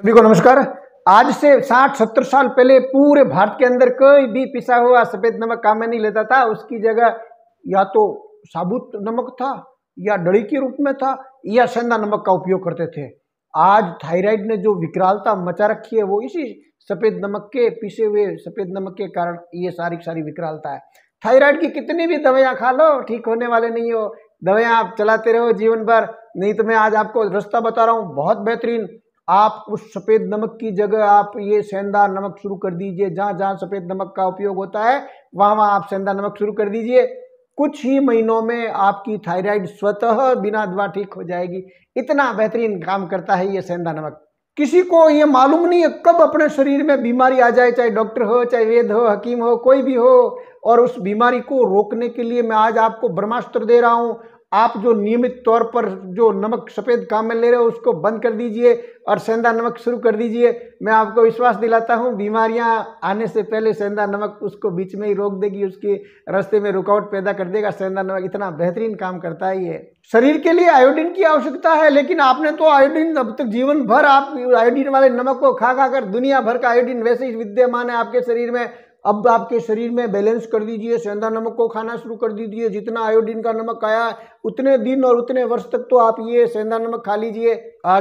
सभी को नमस्कार। आज से 60-70 साल पहले पूरे भारत के अंदर कोई भी पिसा हुआ सफेद नमक काम में नहीं लेता था। उसकी जगह या तो साबुत नमक था या दड़ी के रूप में था या सेंधा नमक का उपयोग करते थे। आज थायराइड ने जो विकरालता मचा रखी है वो इसी सफेद नमक के पिसे हुए सफेद नमक के कारण ये सारी विकरालता है। थायराइड की कितनी भी दवाइयाँ खा लो ठीक होने वाले नहीं हो। दवाइयाँ आप चलाते रहो जीवन भर। नहीं तो मैं आज आपको रास्ता बता रहा हूँ बहुत बेहतरीन। आप उस सफेद नमक की जगह आप ये सेंधा नमक शुरू कर दीजिए। जहाँ जहाँ सफेद नमक का उपयोग होता है वहाँ वहाँ आप सेंधा नमक शुरू कर दीजिए। कुछ ही महीनों में आपकी थायराइड स्वतः बिना दवा ठीक हो जाएगी। इतना बेहतरीन काम करता है ये सेंधा नमक। किसी को ये मालूम नहीं है कब अपने शरीर में बीमारी आ जाए, चाहे डॉक्टर हो, चाहे वैद्य हो, हकीम हो, कोई भी हो। और उस बीमारी को रोकने के लिए मैं आज आपको ब्रह्मास्त्र दे रहा हूँ। आप जो नियमित तौर पर जो नमक सफेद काम में ले रहे हो उसको बंद कर दीजिए और सेंधा नमक शुरू कर दीजिए। मैं आपको विश्वास दिलाता हूँ बीमारियां आने से पहले सेंधा नमक उसको बीच में ही रोक देगी, उसके रास्ते में रुकावट पैदा कर देगा। सेंधा नमक इतना बेहतरीन काम करता है। ये शरीर के लिए आयोडीन की आवश्यकता है, लेकिन आपने तो आयोडीन अब तक जीवन भर आप आयोडीन वाले नमक को खा खा कर दुनिया भर का आयोडीन वैसे ही विद्यमान है आपके शरीर में। अब आपके शरीर में बैलेंस कर दीजिए, सेंधा नमक को खाना शुरू कर दीजिए। जितना आयोडीन का नमक आया उतने दिन और उतने वर्ष तक तो आप ये सेंधा नमक खा लीजिए।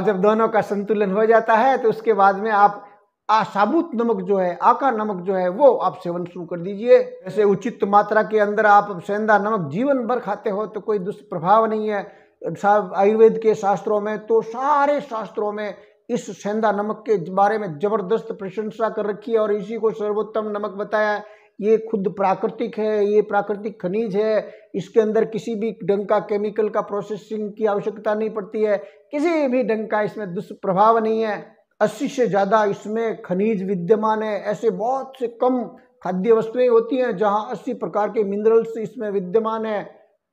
जब दोनों का संतुलन हो जाता है तो उसके बाद में आप साबुत नमक जो है, आका नमक जो है वो आप सेवन शुरू कर दीजिए। ऐसे उचित मात्रा के अंदर आप सेंधा नमक जीवन भर खाते हो तो कोई दुष्प्रभाव नहीं है। आयुर्वेद के शास्त्रों में तो सारे शास्त्रों में इस सेंधा नमक के बारे में जबरदस्त प्रशंसा कर रखी है और इसी को सर्वोत्तम नमक बताया है। ये खुद प्राकृतिक है, ये प्राकृतिक खनिज है। इसके अंदर किसी भी ढंग का केमिकल का प्रोसेसिंग की आवश्यकता नहीं पड़ती है, किसी भी ढंग का इसमें दुष्प्रभाव नहीं है। 80 से ज़्यादा इसमें खनिज विद्यमान है। ऐसे बहुत से कम खाद्य वस्तुएं होती हैं जहां 80 प्रकार के मिनरल्स इसमें विद्यमान है।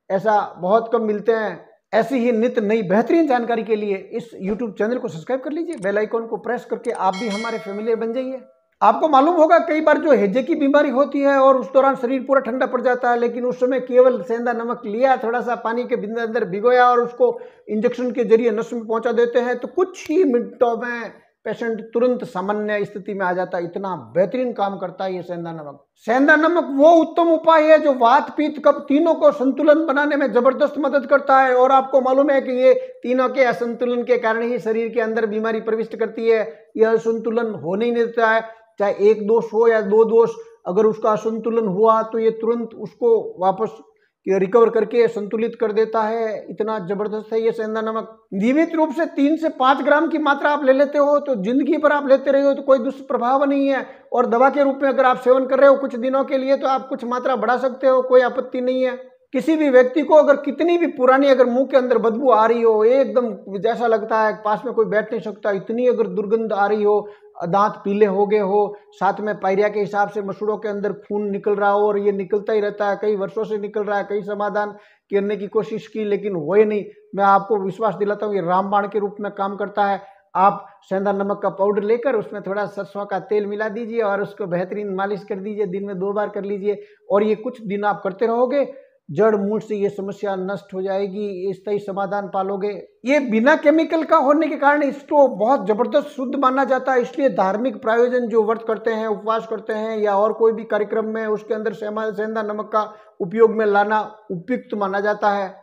ऐसा बहुत कम मिलते हैं। ऐसी ही नित्य नई बेहतरीन जानकारी के लिए इस YouTube चैनल को सब्सक्राइब कर लीजिए, बेल आइकॉन को प्रेस करके आप भी हमारे फैमिली बन जाइए। आपको मालूम होगा कई बार जो हैजे की बीमारी होती है और उस दौरान शरीर पूरा ठंडा पड़ जाता है, लेकिन उस समय केवल सेंधा नमक लिया, थोड़ा सा पानी के अंदर भिगोया और उसको इंजेक्शन के जरिए नस में पहुंचा देते हैं तो कुछ ही मिनटों में पेशेंट तुरंत सामान्य स्थिति में आ जाता है। इतना बेहतरीन काम करता है ये सेंधा नमक। सेंधा नमक वो उत्तम उपाय है जो वात पित्त कफ तीनों को संतुलन बनाने में जबरदस्त मदद करता है। और आपको मालूम है कि ये तीनों के असंतुलन के कारण ही शरीर के अंदर बीमारी प्रविष्ट करती है। यह असंतुलन होने ही नहीं देता है, चाहे एक दोष हो या दो दोष। अगर उसका असंतुलन हुआ तो ये तुरंत उसको वापस रिकवर करके संतुलित कर देता है। इतना जबरदस्त है ये सेंधा नमक। नियमित रूप से 3 से 5 ग्राम की मात्रा आप ले लेते हो तो जिंदगी भर आप लेते रहे हो तो कोई दुष्प्रभाव नहीं है। और दवा के रूप में अगर आप सेवन कर रहे हो कुछ दिनों के लिए तो आप कुछ मात्रा बढ़ा सकते हो, कोई आपत्ति नहीं है। किसी भी व्यक्ति को अगर कितनी भी पुरानी अगर मुंह के अंदर बदबू आ रही हो, एकदम जैसा लगता है पास में कोई बैठ नहीं सकता, इतनी अगर दुर्गंध आ रही हो, दांत पीले हो गए हो, साथ में पायरिया के हिसाब से मसूड़ों के अंदर खून निकल रहा हो और ये निकलता ही रहता है, कई वर्षों से निकल रहा है, कई समाधान करने की कोशिश की लेकिन हुए नहीं, मैं आपको विश्वास दिलाता हूँ ये रामबाण के रूप में काम करता है। आप सेंधा नमक का पाउडर लेकर उसमें थोड़ा सरसों का तेल मिला दीजिए और उसको बेहतरीन मालिश कर दीजिए। दिन में 2 बार कर लीजिए और ये कुछ दिन आप करते रहोगे, जड़ मूल से ये समस्या नष्ट हो जाएगी, स्थायी समाधान पालोगे। ये बिना केमिकल का होने के कारण इसको बहुत जबरदस्त शुद्ध माना जाता है। इसलिए धार्मिक प्रायोजन जो व्रत करते हैं, उपवास करते हैं या और कोई भी कार्यक्रम में उसके अंदर सेंधा नमक का उपयोग में लाना उपयुक्त माना जाता है।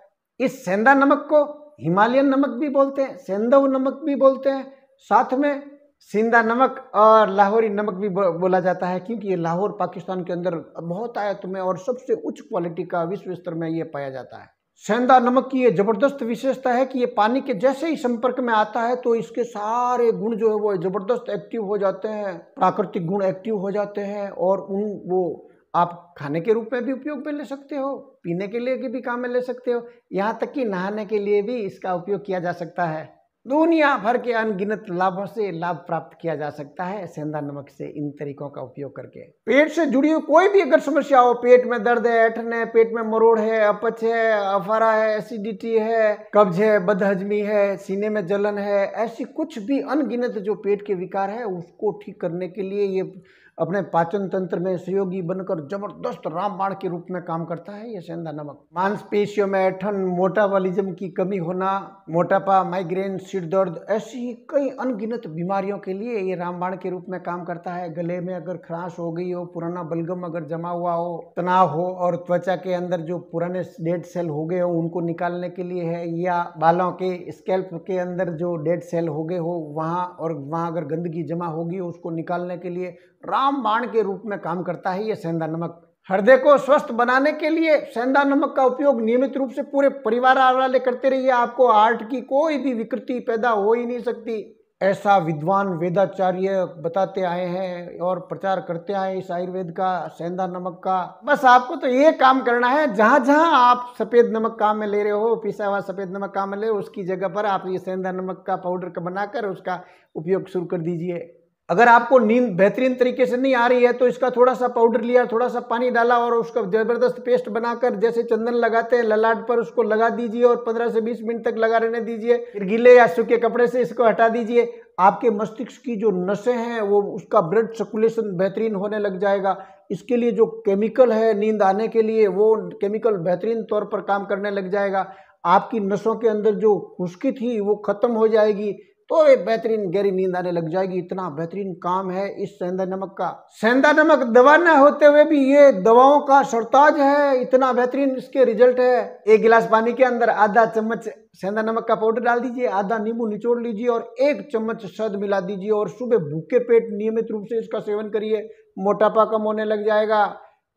इस सेंधा नमक को हिमालयन नमक भी बोलते हैं, सेंधव नमक भी बोलते हैं, साथ में सिंधा नमक और लाहौरी नमक भी बोला जाता है, क्योंकि ये लाहौर पाकिस्तान के अंदर बहुत आयत में और सबसे उच्च क्वालिटी का विश्व स्तर में ये पाया जाता है। सेंधा नमक की ये जबरदस्त विशेषता है कि ये पानी के जैसे ही संपर्क में आता है तो इसके सारे गुण जो है वो जबरदस्त एक्टिव हो जाते हैं, प्राकृतिक गुण एक्टिव हो जाते हैं और वो आप खाने के रूप में भी उपयोग में ले सकते हो, पीने के लिए भी काम में ले सकते हो, यहाँ तक कि नहाने के लिए भी इसका उपयोग किया जा सकता है। दुनिया भर के अनगिनत लाभों से लाभ प्राप्त किया जा सकता है सेंधा नमक से इन तरीकों का उपयोग करके। पेट से जुड़ी हुई कोई भी अगर समस्या हो, पेट में दर्द है, ऐंठन है, पेट में मरोड़ है, अपच है, अफारा है, एसिडिटी है, कब्ज है, बदहजमी है, सीने में जलन है, ऐसी कुछ भी अनगिनत जो पेट के विकार है उसको ठीक करने के लिए ये अपने पाचन तंत्र में सहयोगी बनकर जबरदस्त रामबाण के रूप में काम करता है ये सेंधा नमक। मांसपेशियों में ऐंठन, मोटापॉलिज्म की कमी होना, मोटापा, माइग्रेन, सिर दर्द, ऐसी ही कई अनगिनत बीमारियों के लिए ये रामबाण के रूप में काम करता है। गले में अगर खराश हो गई हो, पुराना बलगम अगर जमा हुआ हो, तनाव हो और त्वचा के अंदर जो पुराने डेड सेल हो गए हो उनको निकालने के लिए है, या बालों के स्कैल्प के अंदर जो डेड सेल हो गए हो वहाँ अगर गंदगी जमा होगी उसको निकालने के लिए रामबाण के रूप में काम करता है ये सेंधा नमक। हृदय को स्वस्थ बनाने के लिए सेंधा नमक का उपयोग नियमित रूप से पूरे परिवार वाले करते रहिए। आपको हार्ट की कोई भी विकृति पैदा हो ही नहीं सकती, ऐसा विद्वान वेदाचार्य बताते आए हैं और प्रचार करते आए इस आयुर्वेद का, सेंधा नमक का। बस आपको तो ये काम करना है, जहां जहां आप सफेद नमक काम में ले रहे हो, पिसा हुआ सफेद नमक काम में ले रहे हो, उसकी जगह पर आप ये सेंधा नमक का पाउडर का बनाकर उसका उपयोग शुरू कर दीजिए। अगर आपको नींद बेहतरीन तरीके से नहीं आ रही है तो इसका थोड़ा सा पाउडर लिया, थोड़ा सा पानी डाला और उसका जबरदस्त पेस्ट बनाकर, जैसे चंदन लगाते हैं ललाट पर, उसको लगा दीजिए और 15 से 20 मिनट तक लगा रहने दीजिए। फिर गीले या सूखे कपड़े से इसको हटा दीजिए। आपके मस्तिष्क की जो नसें हैं वो उसका ब्लड सर्कुलेशन बेहतरीन होने लग जाएगा। इसके लिए जो केमिकल है नींद आने के लिए, वो केमिकल बेहतरीन तौर पर काम करने लग जाएगा। आपकी नसों के अंदर जो खुश्की थी वो खत्म हो जाएगी, तो एक बेहतरीन गहरी नींद आने लग जाएगी। इतना बेहतरीन काम है इस सेंधा नमक का। सेंधा नमक दवा न होते हुए भी ये दवाओं का सरताज है, इतना बेहतरीन इसके रिजल्ट है। 1 गिलास पानी के अंदर आधा चम्मच सेंधा नमक का पाउडर डाल दीजिए, आधा नींबू निचोड़ लीजिए और 1 चम्मच शहद मिला दीजिए और सुबह भूखे पेट नियमित रूप से इसका सेवन करिए। मोटापा कम होने लग जाएगा।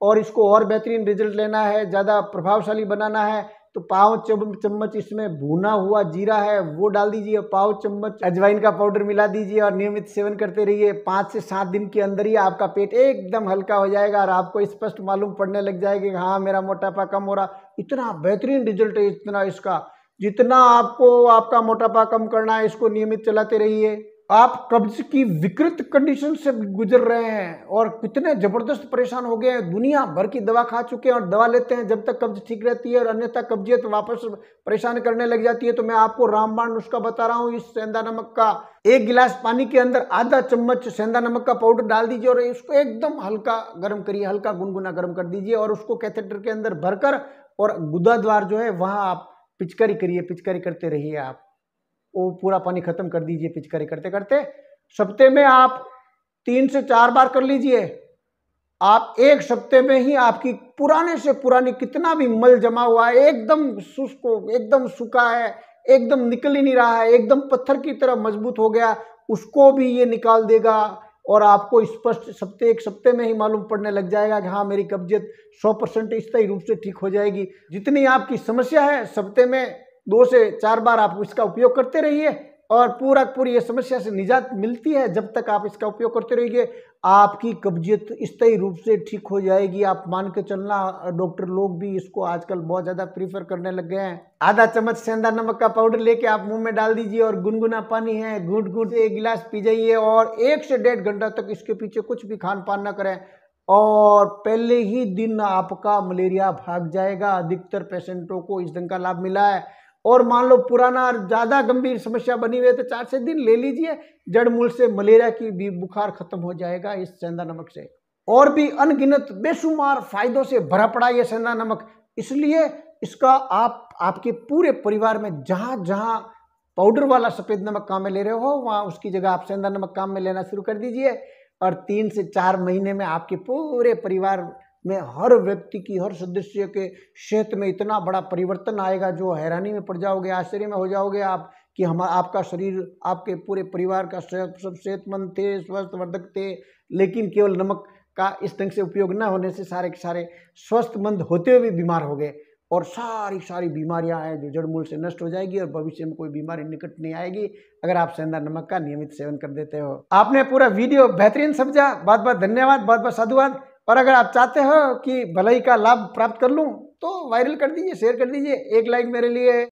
और इसको और बेहतरीन रिजल्ट लेना है, ज़्यादा प्रभावशाली बनाना है, तो पाव चम्मच इसमें भुना हुआ जीरा है वो डाल दीजिए, पाव चम्मच अजवाइन का पाउडर मिला दीजिए और नियमित सेवन करते रहिए। 5 से 7 दिन के अंदर ही आपका पेट एकदम हल्का हो जाएगा और आपको स्पष्ट मालूम पड़ने लग जाएगा कि हाँ मेरा मोटापा कम हो रहा। इतना बेहतरीन रिजल्ट है इतना इसका। जितना आपको आपका मोटापा कम करना है इसको नियमित चलाते रहिए। आप कब्ज की विकृत कंडीशन से गुजर रहे हैं और कितने जबरदस्त परेशान हो गए हैं, दुनिया भर की दवा खा चुके हैं और दवा लेते हैं जब तक कब्ज ठीक रहती है और अन्यथा कब्जियत वापस परेशान करने लग जाती है। तो मैं आपको रामबाण नुस्खा बता रहा हूँ इस सेंधा नमक का। 1 गिलास पानी के अंदर आधा चम्मच सेंधा नमक का पाउडर डाल दीजिए और इसको एकदम हल्का गर्म करिए, हल्का गुनगुना गर्म कर दीजिए और उसको कैथेटर के अंदर भरकर और गुदा द्वार जो है वहां आप पिचकारी करिए, पिचकारी करते रहिए। आप वो पूरा पानी खत्म कर दीजिए पिचकारी करते करते। सप्ते में आप 3 से 4 बार कर लीजिए। आप 1 सप्ते में ही आपकी पुराने से पुरानी कितना भी मल जमा हुआ है एकदम शुष्क, एकदम सूखा है, एकदम निकल ही नहीं रहा है, एकदम पत्थर की तरह मजबूत हो गया, उसको भी ये निकाल देगा और आपको स्पष्ट 1 सप्ते में ही मालूम पड़ने लग जाएगा कि हाँ मेरी कब्जियत 100% स्थायी रूप से ठीक हो जाएगी। जितनी आपकी समस्या है सप्ते में 2 से 4 बार आप इसका उपयोग करते रहिए और पूरी ये समस्या से निजात मिलती है। जब तक आप इसका उपयोग करते रहिए आपकी कब्जियत स्थायी रूप से ठीक हो जाएगी। आप मान के चलना, डॉक्टर लोग भी इसको आजकल बहुत ज़्यादा प्रीफर करने लग गए हैं। आधा चम्मच सेंधा नमक का पाउडर लेके आप मुंह में डाल दीजिए और गुनगुना पानी है घूंट घूंट 1 गिलास पी जाइए और 1 से 1.5 घंटा तक इसके पीछे कुछ भी खान पान ना करें और पहले ही दिन आपका मलेरिया भाग जाएगा। अधिकतर पेशेंटों को इस ढंग का लाभ मिला है। और मान लो पुराना ज़्यादा गंभीर समस्या बनी हुई है तो 4 से दिन ले लीजिए, जड़ मूल से मलेरिया की भी बुखार खत्म हो जाएगा इस सेंधा नमक से। और भी अनगिनत बेशुमार फायदों से भरा पड़ा ये सेंधा नमक, इसलिए इसका आपके पूरे परिवार में जहाँ जहाँ पाउडर वाला सफ़ेद नमक काम में ले रहे हो वहाँ उसकी जगह आप सेंधा नमक काम में लेना शुरू कर दीजिए और 3 से 4 महीने में आपके पूरे परिवार में हर व्यक्ति की, हर सदस्य के सेहत में इतना बड़ा परिवर्तन आएगा जो हैरानी में पड़ जाओगे, आश्चर्य में हो जाओगे आप कि आपका शरीर, आपके पूरे परिवार का सब सेहतमंद थे, स्वस्थ वर्धक थे, लेकिन केवल नमक का इस ढंग से उपयोग न होने से सारे के सारे स्वस्थमंद होते हुए भी बीमार हो गए और सारी बीमारियां हैं जो जड़ मूल से नष्ट हो जाएगी और भविष्य में कोई बीमारी निकट नहीं आएगी अगर आप सेंधा नमक का नियमित सेवन कर देते हो। आपने पूरा वीडियो बेहतरीन समझा, बहुत बहुत धन्यवाद, बहुत बहुत साधुवाद। और अगर आप चाहते हो कि भलाई का लाभ प्राप्त कर लूं तो वायरल कर दीजिए, शेयर कर दीजिए, 1 लाइक मेरे लिए।